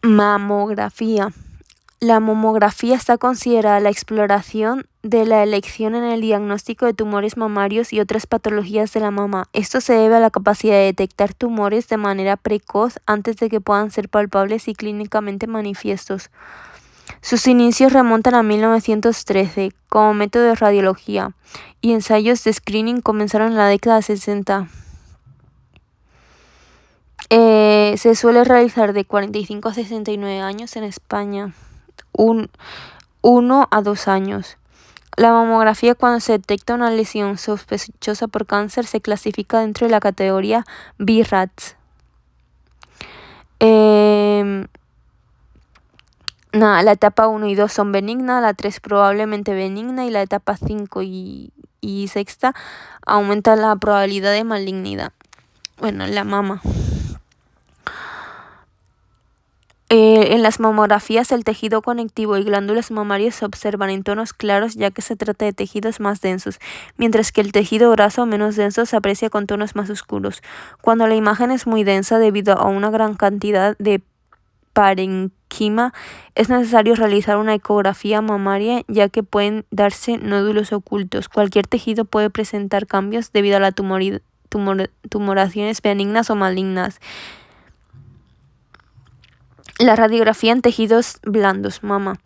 Mamografía. La mamografía está considerada la exploración de la elección en el diagnóstico de tumores mamarios y otras patologías de la mama. Esto se debe a la capacidad de detectar tumores de manera precoz antes de que puedan ser palpables y clínicamente manifiestos. Sus inicios remontan a 1913 como método de radiología y ensayos de screening comenzaron en la década de 60. Se suele realizar de 45 a 69 años en España. 1 a 2 años. La mamografía, cuando se detecta una lesión sospechosa por cáncer, se clasifica dentro de la categoría BRAF. La etapa 1 y 2 son benignas, la 3 probablemente benigna y la etapa 5 y sexta aumenta la probabilidad de malignidad. La mama. En las mamografías, el tejido conectivo y glándulas mamarias se observan en tonos claros, ya que se trata de tejidos más densos, mientras que el tejido graso menos denso se aprecia con tonos más oscuros. Cuando la imagen es muy densa debido a una gran cantidad de parenquima, es necesario realizar una ecografía mamaria, ya que pueden darse nódulos ocultos. Cualquier tejido puede presentar cambios debido a la tumoraciones benignas o malignas. La radiografía en tejidos blandos, mama.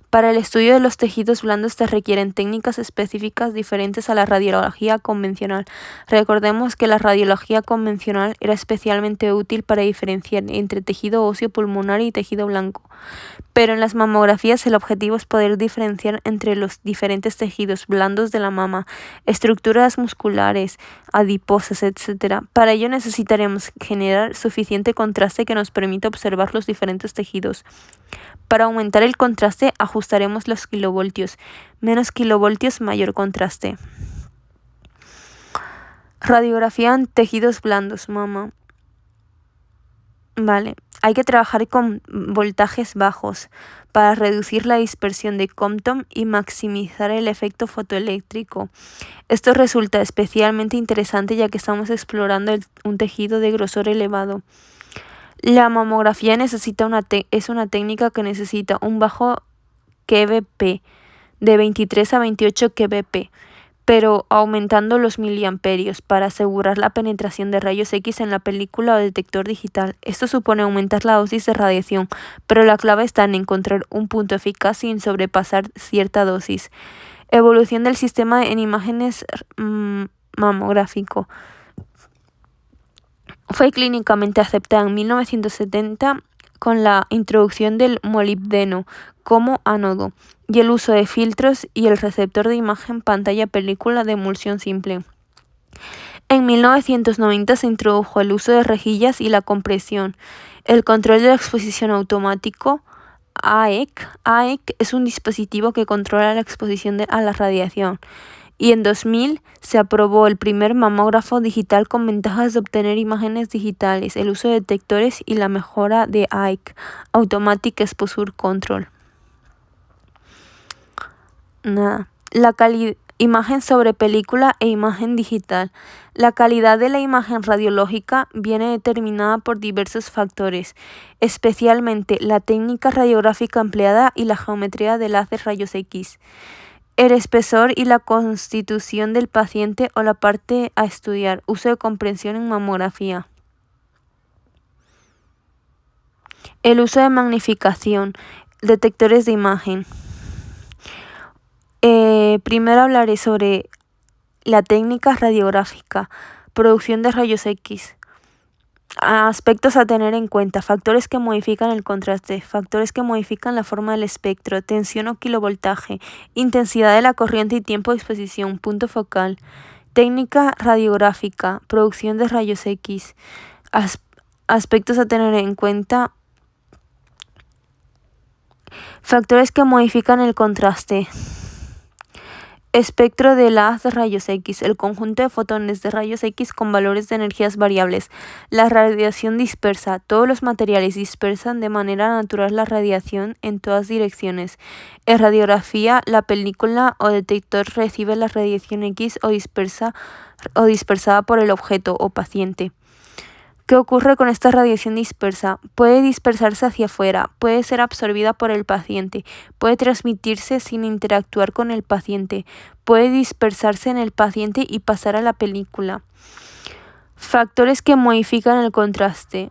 Para el estudio de los tejidos blandos se requieren técnicas específicas diferentes a la radiología convencional. Recordemos que la radiología convencional era especialmente útil para diferenciar entre tejido óseo pulmonar y tejido blanco. Pero en las mamografías el objetivo es poder diferenciar entre los diferentes tejidos blandos de la mama, estructuras musculares, adiposas, etc. Para ello necesitaremos generar suficiente contraste que nos permita observar los diferentes tejidos. Para aumentar el contraste ajustaremos los kilovoltios. Menos kilovoltios, mayor contraste. Radiografía en tejidos blandos, mama. Hay que trabajar con voltajes bajos para reducir la dispersión de Compton y maximizar el efecto fotoeléctrico. Esto resulta especialmente interesante ya que estamos explorando un tejido de grosor elevado. La mamografía es una técnica que necesita un bajo kVp, de 23 a 28 kVp, pero aumentando los miliamperios para asegurar la penetración de rayos X en la película o detector digital. Esto supone aumentar la dosis de radiación, pero la clave está en encontrar un punto eficaz sin sobrepasar cierta dosis. Evolución del sistema en imágenes mamográfico. Fue clínicamente aceptada en 1970 con la introducción del molibdeno como ánodo y el uso de filtros y el receptor de imagen pantalla-película de emulsión simple. En 1990 se introdujo el uso de rejillas y la compresión. El control de la exposición automático AEC. AEC es un dispositivo que controla la exposición a la radiación. Y en 2000 se aprobó el primer mamógrafo digital con ventajas de obtener imágenes digitales, el uso de detectores y la mejora de AEC, Automatic Exposure Control. Imagen sobre película e imagen digital. La calidad de la imagen radiológica viene determinada por diversos factores, especialmente la técnica radiográfica empleada y la geometría del haz de rayos X. El espesor y la constitución del paciente o la parte a estudiar. Uso de comprensión en mamografía. El uso de magnificación. Detectores de imagen. Primero hablaré sobre la técnica radiográfica. Producción de rayos X. Aspectos a tener en cuenta: factores que modifican el contraste, factores que modifican la forma del espectro, tensión o kilovoltaje, intensidad de la corriente y tiempo de exposición, punto focal. Técnica radiográfica, producción de rayos X. Aspectos a tener en cuenta: factores que modifican el contraste. Espectro del haz de rayos X, el conjunto de fotones de rayos X con valores de energías variables. La radiación dispersa. Todos los materiales dispersan de manera natural la radiación en todas direcciones. En radiografía, la película o detector recibe la radiación X o dispersada por el objeto o paciente. ¿Qué ocurre con esta radiación dispersa? Puede dispersarse hacia afuera, puede ser absorbida por el paciente, puede transmitirse sin interactuar con el paciente, puede dispersarse en el paciente y pasar a la película. Factores que modifican el contraste.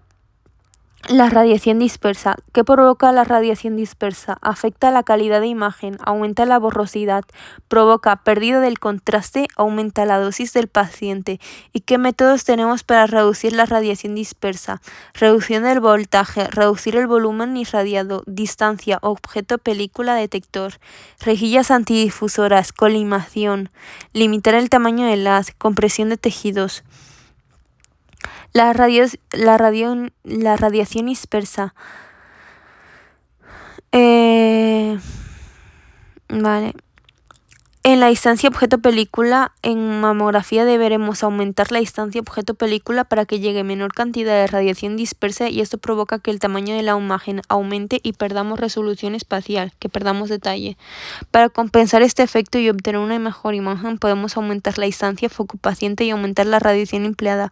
La radiación dispersa. ¿Qué provoca la radiación dispersa? Afecta la calidad de imagen, aumenta la borrosidad, provoca pérdida del contraste, aumenta la dosis del paciente. ¿Y qué métodos tenemos para reducir la radiación dispersa? Reducción del voltaje, reducir el volumen irradiado, distancia, objeto, película, detector, rejillas antidifusoras, colimación, limitar el tamaño del haz, compresión de tejidos. La radiación dispersa. Vale. En la distancia objeto-película, en mamografía deberemos aumentar la distancia objeto-película para que llegue menor cantidad de radiación dispersa y esto provoca que el tamaño de la imagen aumente y perdamos resolución espacial, que perdamos detalle. Para compensar este efecto y obtener una mejor imagen, podemos aumentar la distancia foco-paciente y aumentar la radiación empleada.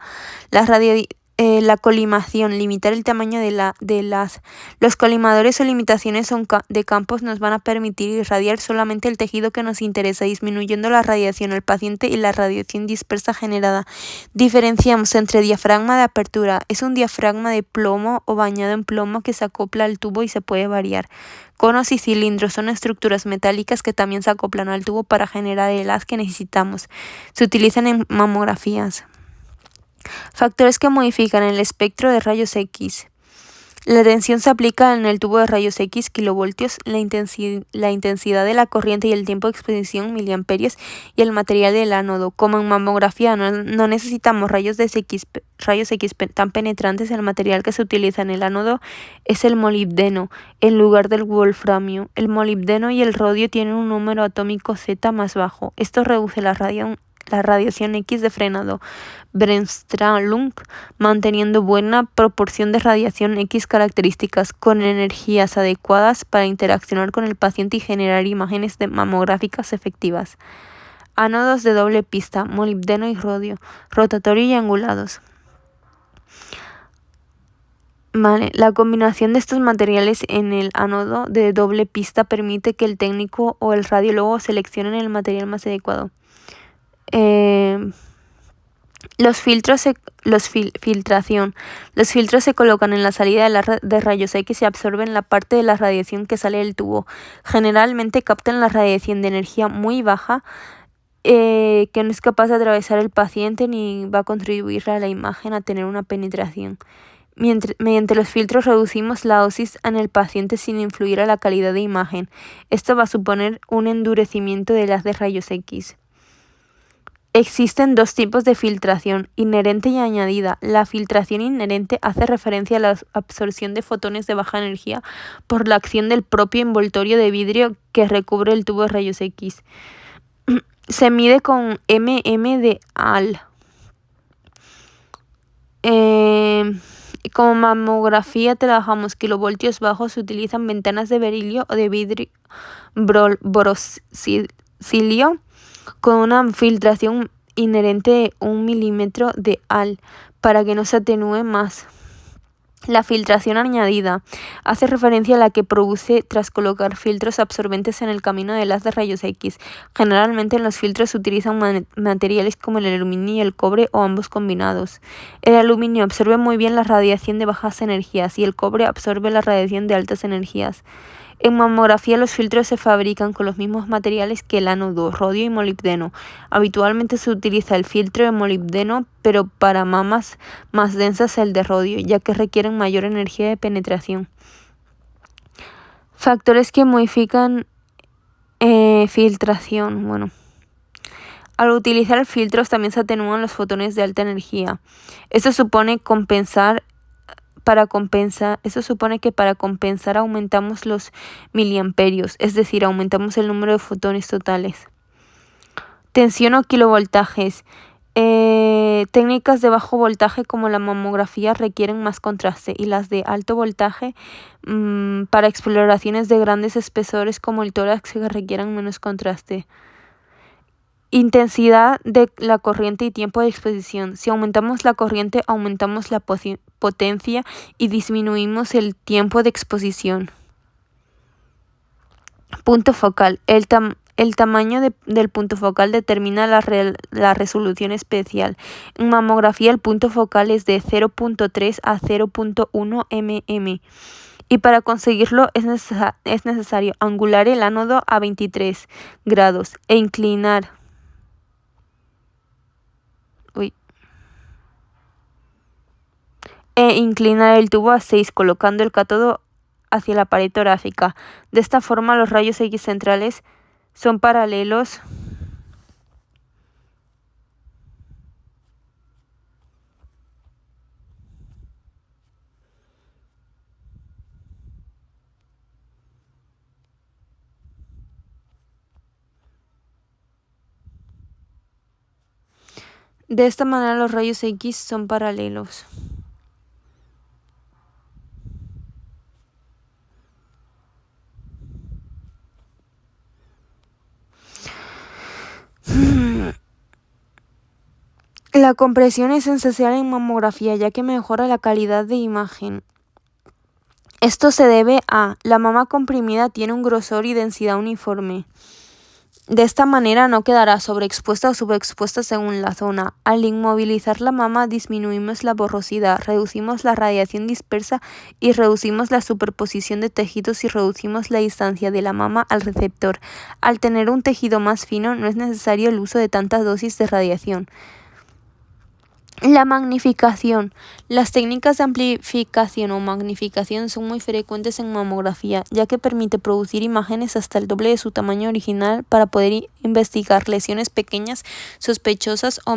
La colimación, limitar el tamaño de las. Los colimadores o limitaciones de campos nos van a permitir irradiar solamente el tejido que nos interesa, disminuyendo la radiación al paciente y la radiación dispersa generada. Diferenciamos entre diafragma de apertura. Es un diafragma de plomo o bañado en plomo que se acopla al tubo y se puede variar. Conos y cilindros son estructuras metálicas que también se acoplan al tubo para generar el haz que necesitamos. Se utilizan en mamografías. Factores que modifican el espectro de rayos X. La tensión se aplica en el tubo de rayos X, kilovoltios, la intensidad de la corriente y el tiempo de exposición, miliamperios, y el material del ánodo. Como en mamografía no necesitamos rayos X tan penetrantes, el material que se utiliza en el ánodo es el molibdeno, en lugar del wolframio. El molibdeno y el rodio tienen un número atómico Z más bajo. Esto reduce la radiación X de frenado, Bremsstrahlung, manteniendo buena proporción de radiación X características, con energías adecuadas para interaccionar con el paciente y generar imágenes mamográficas efectivas. Ánodos de doble pista, molibdeno y rodio, rotatorio y angulados. Vale, la combinación de estos materiales en el ánodo de doble pista permite que el técnico o el radiólogo seleccionen el material más adecuado. Filtración. Los filtros se colocan en la salida de rayos X y absorben la parte de la radiación que sale del tubo. Generalmente captan la radiación de energía muy baja que no es capaz de atravesar el paciente ni va a contribuir a la imagen a tener una penetración. Mediante los filtros reducimos la dosis en el paciente sin influir a la calidad de imagen. Esto va a suponer un endurecimiento del haz de rayos X. Existen dos tipos de filtración, inherente y añadida. La filtración inherente hace referencia a la absorción de fotones de baja energía por la acción del propio envoltorio de vidrio que recubre el tubo de rayos X. Se mide con de Al. Como mamografía trabajamos kilovoltios bajos, se utilizan ventanas de berilio o de vidrio borosilio con una filtración inherente de 1 milímetro de Al para que no se atenúe más. La filtración añadida hace referencia a la que produce tras colocar filtros absorbentes en el camino del haz de rayos X. Generalmente en los filtros se utilizan materiales como el aluminio y el cobre o ambos combinados. El aluminio absorbe muy bien la radiación de bajas energías y el cobre absorbe la radiación de altas energías. En mamografía los filtros se fabrican con los mismos materiales que el ánodo, rodio y molibdeno. Habitualmente se utiliza el filtro de molibdeno, pero para mamas más densas el de rodio, ya que requieren mayor energía de penetración. Factores que modifican filtración. Bueno, al utilizar filtros también se atenúan los fotones de alta energía. Esto supone que para compensar aumentamos los miliamperios, es decir, aumentamos el número de fotones totales. Tensión o kilovoltajes. Técnicas de bajo voltaje como la mamografía requieren más contraste y las de alto voltaje para exploraciones de grandes espesores como el tórax que requieran menos contraste. Intensidad de la corriente y tiempo de exposición. Si aumentamos la corriente, aumentamos la potencia y disminuimos el tiempo de exposición. Punto focal. El tamaño del punto focal determina la resolución especial. En mamografía el punto focal es de 0.3 a 0.1 mm. Y para conseguirlo es necesario angular el ánodo a 23 grados e inclinar el tubo a 6, colocando el cátodo hacia la pared torácica. De esta forma, los rayos X centrales son paralelos De esta manera los rayos X son paralelos. La compresión es esencial en mamografía ya que mejora la calidad de imagen. Esto se debe a la mama comprimida tiene un grosor y densidad uniforme. De esta manera no quedará sobreexpuesta o subexpuesta según la zona. Al inmovilizar la mama disminuimos la borrosidad, reducimos la radiación dispersa y reducimos la superposición de tejidos y reducimos la distancia de la mama al receptor. Al tener un tejido más fino no es necesario el uso de tantas dosis de radiación. La magnificación. Las técnicas de amplificación o magnificación son muy frecuentes en mamografía, ya que permite producir imágenes hasta el doble de su tamaño original para poder investigar lesiones pequeñas, sospechosas o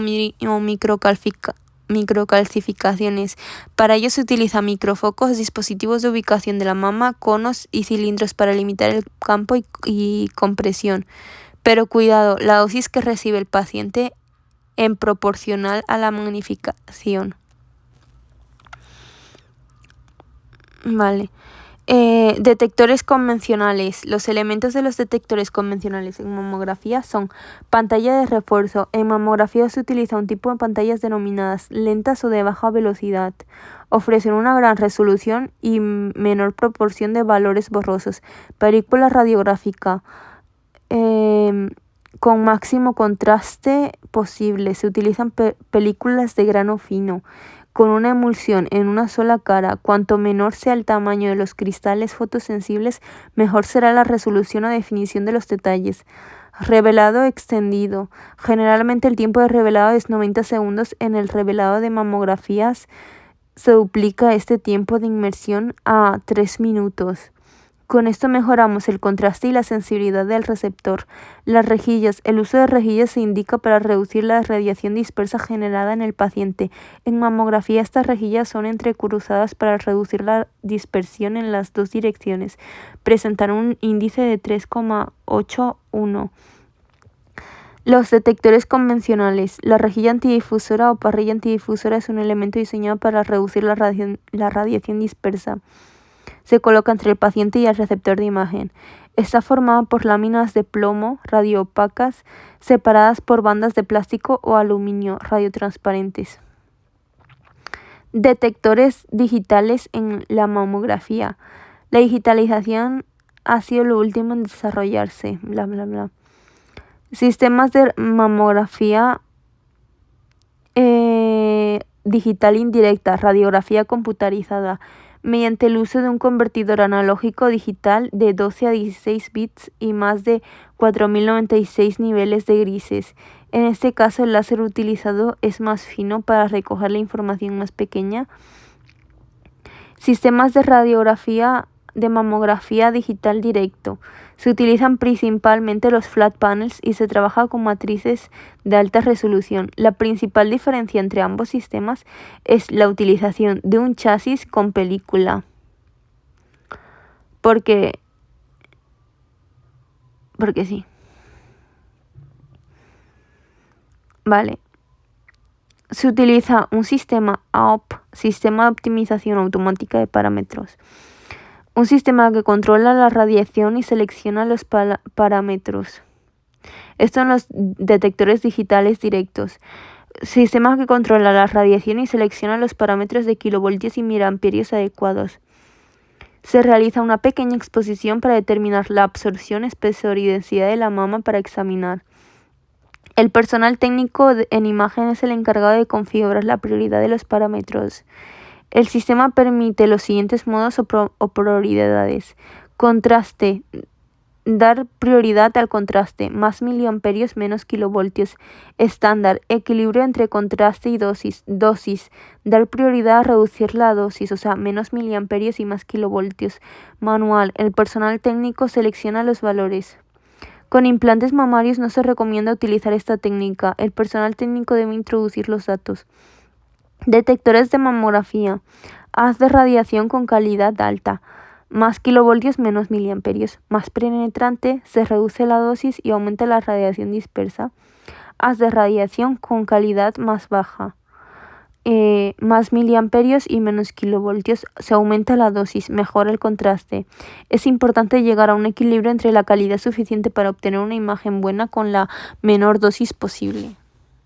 microcalcificaciones. Para ello se utilizan microfocos, dispositivos de ubicación de la mama, conos y cilindros para limitar el campo y compresión. Pero cuidado, la dosis que recibe el paciente en proporcional a la magnificación. Vale. Detectores convencionales. Los elementos de los detectores convencionales en mamografía son pantalla de refuerzo. En mamografía se utiliza un tipo de pantallas denominadas lentas o de baja velocidad. Ofrecen una gran resolución y menor proporción de valores borrosos. Película radiográfica. Con máximo contraste posible. Se utilizan películas de grano fino, con una emulsión en una sola cara. Cuanto menor sea el tamaño de los cristales fotosensibles, mejor será la resolución o definición de los detalles. Revelado extendido. Generalmente el tiempo de revelado es 90 segundos. En el revelado de mamografías se duplica este tiempo de inmersión a 3 minutos. Con esto mejoramos el contraste y la sensibilidad del receptor. Las rejillas. El uso de rejillas se indica para reducir la radiación dispersa generada en el paciente. En mamografía estas rejillas son entrecruzadas para reducir la dispersión en las dos direcciones. Presentan un índice de 3,81. Los detectores convencionales. La rejilla antidifusora o parrilla antidifusora es un elemento diseñado para reducir la radiación dispersa. Se coloca entre el paciente y el receptor de imagen. Está formada por láminas de plomo radioopacas separadas por bandas de plástico o aluminio radiotransparentes. Detectores digitales en la mamografía. La digitalización ha sido lo último en desarrollarse. Sistemas de mamografía digital indirecta, radiografía computarizada, mediante el uso de un convertidor analógico digital de 12 a 16 bits y más de 4096 niveles de grises. En este caso, el láser utilizado es más fino para recoger la información más pequeña. Sistemas de radiografía de mamografía digital directo. Se utilizan principalmente los flat panels y se trabaja con matrices de alta resolución. La principal diferencia entre ambos sistemas es la utilización de un chasis con película. Porque sí. Vale. Se utiliza un sistema AOP, sistema de optimización automática de parámetros. Un sistema que controla la radiación y selecciona los parámetros. Esto en los detectores digitales directos. Sistema que controla la radiación y selecciona los parámetros de kilovoltios y miliamperios adecuados. Se realiza una pequeña exposición para determinar la absorción, espesor y densidad de la mama para examinar. El personal técnico en imagen es el encargado de configurar la prioridad de los parámetros. El sistema permite los siguientes modos o prioridades. Contraste. Dar prioridad al contraste, más miliamperios, menos kilovoltios. Estándar, equilibrio entre contraste y dosis. Dosis, dar prioridad a reducir la dosis, o sea, menos miliamperios y más kilovoltios. Manual, el personal técnico selecciona los valores. Con implantes mamarios no se recomienda utilizar esta técnica. El personal técnico debe introducir los datos. Detectores de mamografía. Haz de radiación con calidad alta. Más kilovoltios, menos miliamperios. Más penetrante, se reduce la dosis y aumenta la radiación dispersa. Haz de radiación con calidad más baja. Más miliamperios y menos kilovoltios, se aumenta la dosis, mejora el contraste. Es importante llegar a un equilibrio entre la calidad suficiente para obtener una imagen buena con la menor dosis posible.